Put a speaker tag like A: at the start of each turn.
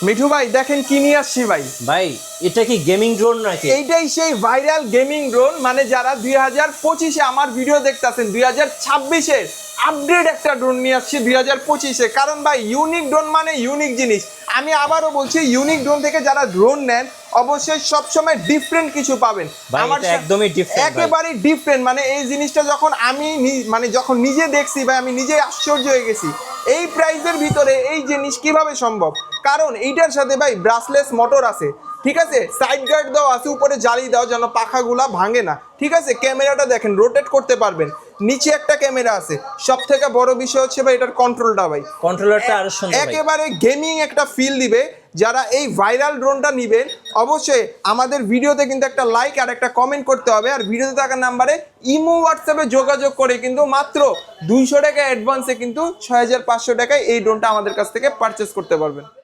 A: মিঠু ভাই দেখেন কি নিয়ে আসছি ভাই।
B: ভাই এটা কি গেমিং ড্রোন নাকি?
A: এইটাই সেই ভাইরাল গেমিং ড্রোন, মানে যারা 2025-এ আমার ভিডিও দেখতেছেন 2026-এর আপডেট একটা ড্রোন নিয়ে আসছি 2025-এ। কারণ ভাই ইউনিক ড্রোন মানে ইউনিক জিনিস। আমি আবারও বলছি, ইউনিক ড্রোন থেকে যারা ড্রোন নেন অবশ্যই সবসময় ডিফারেন্ট কিছু পাবেন।
B: আমার একদমই ডিফারেন্ট,
A: একেবারেই ডিফারেন্ট। মানে এই জিনিসটা যখন আমি যখন নিজে দেখছি ভাই, আমি নিজে আশ্চর্য হয়ে গেছি এই প্রাইসের ভিতরে এই জিনিস কিভাবে সম্ভব। কারণ এইটার সাথে ভাই ব্রাসলেস মোটর আছে, ঠিক আছে, সাইড গার্ড দেওয়া আছে, উপরে জালি দেওয়া যেন পাখাগুলা ভাঙে না, ঠিক আছে। ক্যামেরাটা দেখেন রোটেট করতে পারবেন, নিচে একটা ক্যামেরা আছে। সব থেকে বড় বিষয় হচ্ছে ভাই এটার কন্ট্রোলটা, ভাই
B: কন্ট্রোলারটা আরো সুন্দর,
A: একেবারে গেমিং একটা ফিল দিবে। যারা এই ভাইরাল ড্রোনটা নেবেন অবশ্যই আমাদের ভিডিওতে কিন্তু একটা লাইক আর একটা কমেন্ট করতে হবে। আর ভিডিওতে থাকা নাম্বারে ইমো হোয়াটসঅ্যাপে যোগাযোগ করে কিন্তু মাত্র 200 টাকা অ্যাডভান্সে কিন্তু 6500 টাকায় এই ড্রোনটা আমাদের কাছ থেকে পারচেস করতে পারবেন।